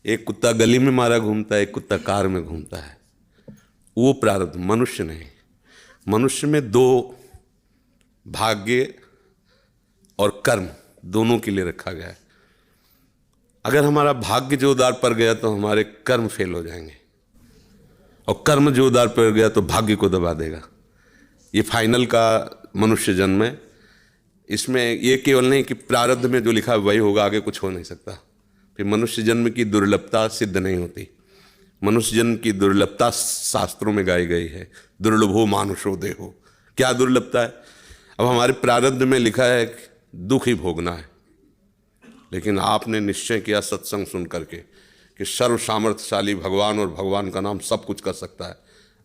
एक कुत्ता गली में मारा घूमता है, एक कुत्ता कार में घूमता है। वो प्रारब्ध, मनुष्य नहीं। मनुष्य में दो, भाग्य और कर्म, दोनों के लिए रखा गया है। अगर हमारा भाग्य जोरदार पड़ गया तो हमारे कर्म फेल हो जाएंगे, और कर्म जोरदार पड़ गया तो भाग्य को दबा देगा। ये फाइनल का मनुष्य जन्म है। इसमें ये केवल नहीं कि प्रारब्ध में जो लिखा है वही होगा, आगे कुछ हो नहीं सकता। फिर मनुष्य जन्म की दुर्लभता सिद्ध नहीं होती। मनुष्य जन्म की दुर्लभता शास्त्रों में गाई गई है, दुर्लभो मानुषो देहो। क्या दुर्लभता है? अब हमारे प्रारब्ध में लिखा है कि दुख ही भोगना है, लेकिन आपने निश्चय किया सत्संग सुन करके कि सर्व सामर्थ्यशाली भगवान और भगवान का नाम सब कुछ कर सकता है।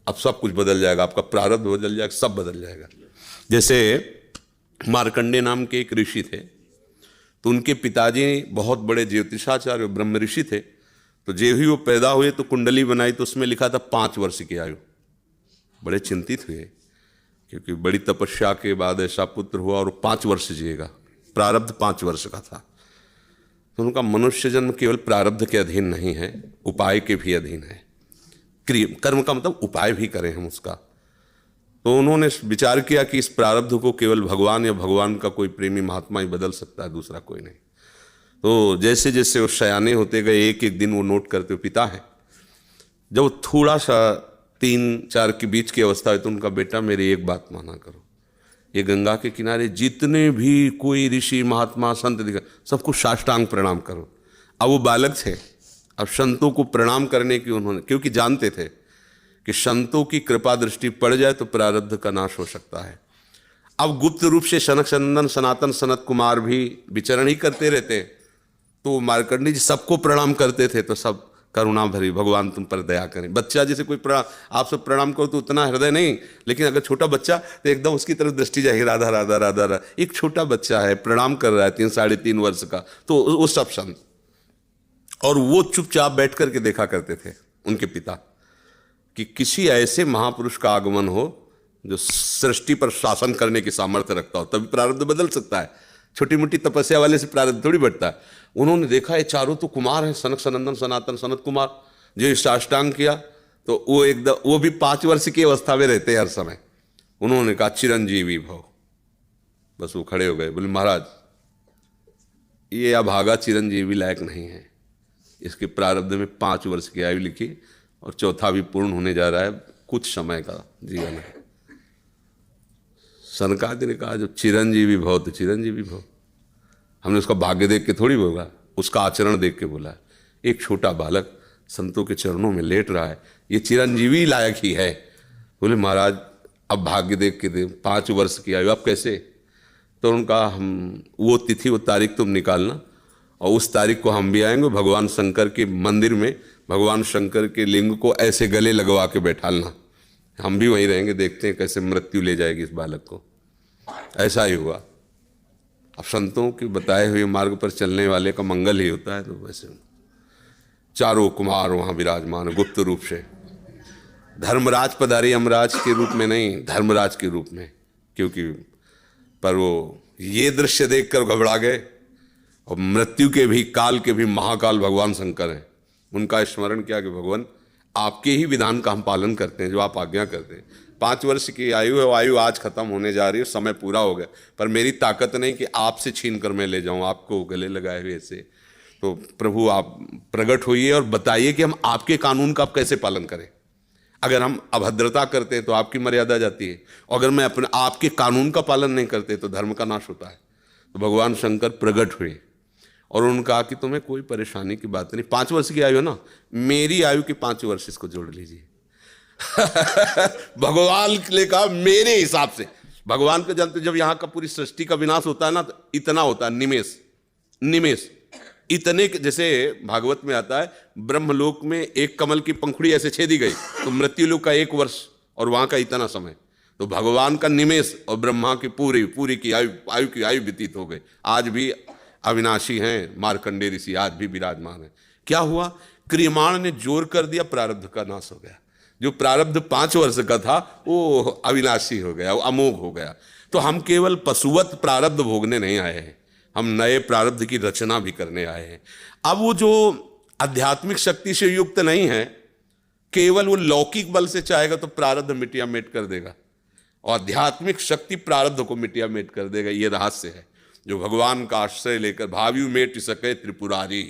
अब सब कुछ बदल जाएगा, आपका प्रारब्ध बदल जाएगा, सब बदल जाएगा। जैसे मार्कंडेय नाम के एक ऋषि थे, तो उनके पिताजी बहुत बड़े ज्योतिषाचार्य ब्रह्म ऋषि थे। तो जब ही वो पैदा हुए तो कुंडली बनाई, तो उसमें लिखा था 5 वर्ष की आयु। बड़े चिंतित हुए, क्योंकि बड़ी तपस्या के बाद ऐसा पुत्र हुआ और 5 वर्ष जिएगा। प्रारब्ध 5 वर्ष का था। तो उनका मनुष्य जन्म केवल प्रारब्ध के अधीन नहीं है, उपाय के भी अधीन है। कर्म का मतलब उपाय भी करें हम उसका। तो उन्होंने विचार किया कि इस प्रारब्ध को केवल भगवान या भगवान का कोई प्रेमी महात्मा ही बदल सकता है, दूसरा कोई नहीं। तो जैसे जैसे वो सयाने होते गए, एक एक दिन वो नोट करते, पिता है जब थोड़ा सा 3-4 के बीच की अवस्था है, तो उनका बेटा मेरी एक बात माना करो, ये गंगा के किनारे जितने भी कोई ऋषि महात्मा संत दिखा, सबको साष्टांग प्रणाम करो। अब वो बालक थे, अब संतों को प्रणाम करने की उन्होंने, क्योंकि जानते थे कि संतों की कृपा दृष्टि पड़ जाए तो प्रारब्ध का नाश हो सकता है। अब गुप्त रूप से सनक सनंदन सनातन सनत कुमार भी विचरण ही करते रहते, तो मार्कंडेय जी सबको प्रणाम करते थे। तो सब करुणा भरी, भगवान तुम पर दया करें। बच्चा जैसे कोई आप सब प्रणाम करो तो उतना हृदय नहीं, लेकिन अगर छोटा बच्चा तो एकदम उसकी तरफ दृष्टि जाएगी, राधा राधा राधा राधा। एक छोटा बच्चा है, प्रणाम कर रहा है 3-3.5 वर्ष का, तो वो सब संत, और वो चुपचाप बैठ करके देखा करते थे उनके पिता कि किसी ऐसे महापुरुष का आगमन हो जो सृष्टि पर शासन करने की सामर्थ्य रखता हो, तभी प्रारब्ध बदल सकता है। छोटी मोटी तपस्या वाले से प्रारब्ध थोड़ी बढ़ता है। उन्होंने देखा ये चारों तो कुमार हैं, सनक सनंदन सनातन सनत कुमार, जो साष्टांग किया तो वो एकदम, वो भी 5 वर्ष की अवस्था में रहते हैं हर समय। उन्होंने कहा चिरंजीवी भव। बस वो खड़े हो गए, बोले महाराज ये अभागा चिरंजीवी लायक नहीं है, इसके प्रारब्ध में 5 वर्ष की आयु लिखी और चौथा भी पूर्ण होने जा रहा है, कुछ समय का जीवन है। सनकादि ने कहा जो चिरंजीवी भव तो चिरंजीवी भव। हमने उसका भाग्य देख के थोड़ी बोला, उसका आचरण देख के बोला। एक छोटा बालक संतों के चरणों में लेट रहा है, ये चिरंजीवी लायक ही है। बोले महाराज अब भाग्य देख के दे, 5 वर्ष की आयु, अब कैसे? तो उनका हम वो तिथि वो तारीख तुम निकालना, और उस तारीख को हम भी आएंगे, भगवान शंकर के मंदिर में भगवान शंकर के लिंग को ऐसे गले लगवा के बैठालना, हम भी वहीं रहेंगे, देखते हैं कैसे मृत्यु ले जाएगी इस बालक को। ऐसा ही हुआ। अब संतों के बताए हुए मार्ग पर चलने वाले का मंगल ही होता है। तो वैसे चारों कुमार वहाँ विराजमान गुप्त रूप से, धर्मराज पधारी, यमराज के रूप में नहीं, धर्मराज के रूप में। क्योंकि पर वो ये दृश्य देखकर घबरा गए, और मृत्यु के भी, काल के भी महाकाल भगवान शंकर हैं। उनका स्मरण किया कि भगवान आपके ही विधान का हम पालन करते हैं, जो आप आज्ञा करते हैं। 5 वर्ष की आयु है, वो आयु आज खत्म होने जा रही है, समय पूरा हो गया, पर मेरी ताकत नहीं कि आपसे छीन कर मैं ले जाऊं आपको गले लगाए हुए से। तो प्रभु आप प्रकट होइए और बताइए कि हम आपके कानून का आप कैसे पालन करें। अगर हम अभद्रता करते हैं तो आपकी मर्यादा जाती है, और अगर मैं अपने आपके कानून का पालन नहीं करते तो धर्म का नाश होता है। तो भगवान शंकर प्रकट हुए और उन्होंने कहा कि तुम्हें कोई परेशानी की बात नहीं, 5 वर्ष की आयु है ना, मेरी आयु के 5 वर्ष इसको जोड़ लीजिए। भगवान ने कहा मेरे हिसाब से। भगवान को जानते, जब यहाँ का पूरी सृष्टि का विनाश होता है ना, तो इतना होता है, निमेष इतने, जैसे भागवत में आता है ब्रह्मलोक में एक कमल की पंखुड़ी ऐसे छेदी गई तो मृत्यु लोक का 1 वर्ष और वहां का इतना समय। तो भगवान का निमेष और ब्रह्मा की पूरी की आयु व्यतीत हो गई। आज भी अविनाशी हैं मार्कंडेय ऋषि, आज भी विराजमान है। क्या हुआ? क्रियमाण ने जोर कर दिया, प्रारब्ध का नाश हो गया। जो प्रारब्ध 5 वर्ष का था वो अविनाशी हो गया, वो अमोघ हो गया। तो हम केवल पशुवत प्रारब्ध भोगने नहीं आए हैं, हम नए प्रारब्ध की रचना भी करने आए हैं। अब वो जो आध्यात्मिक शक्ति से युक्त नहीं है, केवल वो लौकिक बल से चाहेगा तो प्रारब्ध मिटिया मेट कर देगा, और आध्यात्मिक शक्ति प्रारब्ध को मिटिया मेट कर देगा। ये रहस्य है। जो भगवान का आश्रय लेकर भाव्यु मेट सके त्रिपुरारी,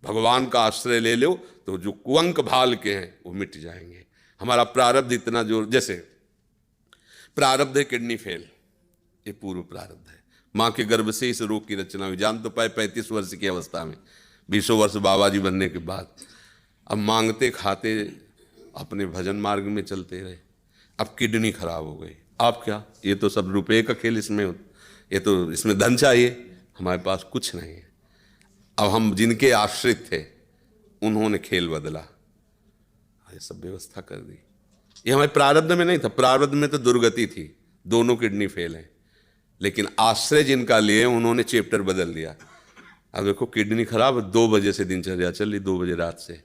भगवान का आश्रय ले लो तो जो कुअंक भाल के हैं वो मिट जाएंगे। हमारा प्रारब्ध इतना जोर, जैसे प्रारब्ध है किडनी फेल, ये पूर्व प्रारब्ध है। माँ के गर्भ से इस रोग की रचना हुई, जान तो पाए 35 वर्ष की अवस्था में, 20 वर्ष बाबा जी बनने के बाद। अब मांगते खाते अपने भजन मार्ग में चलते रहे, अब किडनी खराब हो गई। आप क्या, ये तो सब रुपए का खेल इसमें, ये तो इसमें धन चाहिए, हमारे पास कुछ नहीं है। अब हम जिनके आश्रित थे उन्होंने खेल बदला, ये सब व्यवस्था कर दी। ये हमारे प्रारब्ध में नहीं था, प्रारब्ध में तो दुर्गति थी, दोनों किडनी फेल हैं, लेकिन आश्रय जिनका लिए उन्होंने चैप्टर बदल दिया। अब देखो किडनी खराब, 2 बजे से दिनचर्या चल रही, 2 बजे रात से।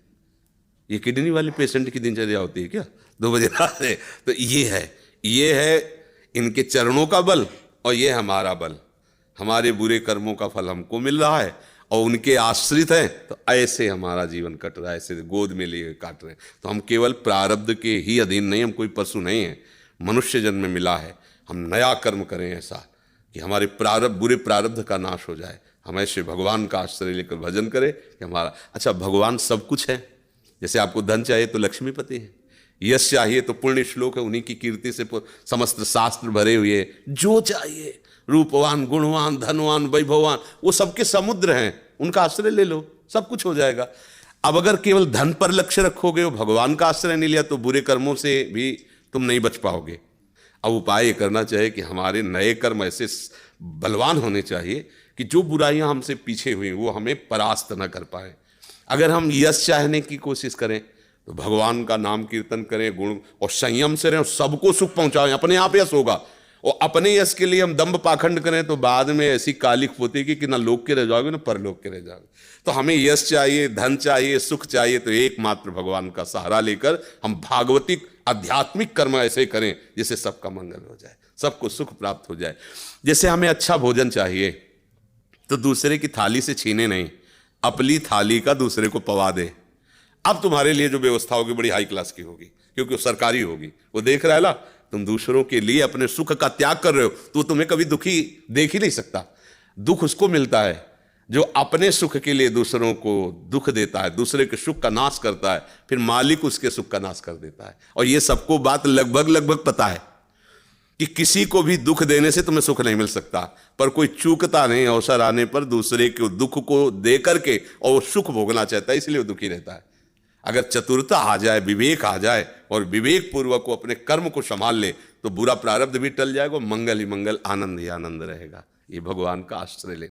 ये किडनी वाले पेशेंट की दिनचर्या होती है क्या 2 बजे रात से? तो ये है इनके चरणों का बल, और ये हमारा बल। हमारे बुरे कर्मों का फल हमको मिल रहा है, और उनके आश्रित हैं, तो ऐसे हमारा जीवन कट रहा है, ऐसे गोद में लिए काट रहे हैं। तो हम केवल प्रारब्ध के ही अधीन नहीं, हम कोई पशु नहीं हैं, मनुष्य जन्म में मिला है। हम नया कर्म करें ऐसा कि हमारे प्रारब्ध, बुरे प्रारब्ध का नाश हो जाए। हम ऐसे भगवान का आश्रय लेकर भजन करें कि हमारा, अच्छा भगवान सब कुछ है। जैसे आपको धन चाहिए तो लक्ष्मीपति है, यश चाहिए तो पुण्य श्लोक है, उन्हीं की कीर्ति से समस्त शास्त्र भरे हुए। जो चाहिए, रूपवान, गुणवान, धनवान, वैभववान, वो सबके समुद्र हैं, उनका आश्रय ले लो, सब कुछ हो जाएगा। अब अगर केवल धन पर लक्ष्य रखोगे और भगवान का आश्रय नहीं लिया तो बुरे कर्मों से भी तुम नहीं बच पाओगे। अब उपाय ये करना चाहिए कि हमारे नए कर्म ऐसे बलवान होने चाहिए कि जो बुराइयां हमसे पीछे हुई वो हमें परास्त न कर पाए। अगर हम यश चाहने की कोशिश करें तो भगवान का नाम कीर्तन करें, गुण और संयम से रहें, सबको सुख पहुंचाएं, अपने आप यश होगा। और अपने यश के लिए हम दंभ पाखंड करें तो बाद में ऐसी कालिक पोतेगी कि ना लोक के रह जाओगे ना परलोक के रह जाओगे। तो हमें यश चाहिए, धन चाहिए, सुख चाहिए, तो एकमात्र भगवान का सहारा लेकर हम भागवतिक आध्यात्मिक कर्म ऐसे करें जिससे सबका मंगल हो जाए, सबको सुख प्राप्त हो जाए। जैसे हमें अच्छा भोजन चाहिए तो दूसरे की थाली से छीने नहीं, अपनी थाली का दूसरे को पवा दे। अब तुम्हारे लिए जो व्यवस्था होगी बड़ी हाई क्लास की होगी, क्योंकि वो सरकारी होगी। वो देख रहा है ना, तुम दूसरों के लिए अपने सुख का त्याग कर रहे हो, तो तुम्हें कभी दुखी देख ही नहीं सकता। दुख उसको मिलता है जो अपने सुख के लिए दूसरों को दुख देता है, दूसरे के सुख का नाश करता है, फिर मालिक उसके सुख का नाश कर देता है। और ये सबको बात लगभग पता है कि किसी को भी दुख देने से तुम्हें सुख नहीं मिल सकता, पर कोई चूकता नहीं अवसर आने पर दूसरे के दुख को दे करके और सुख भोगना चाहता है, इसलिए वो दुखी रहता है। अगर चतुरता आ जाए, विवेक आ जाए और विवेक पूर्वक को अपने कर्म को संभाल ले तो बुरा प्रारब्ध भी टल जाएगा, मंगल ही मंगल, आनंद ही आनंद रहेगा। ये भगवान का आश्रय ले।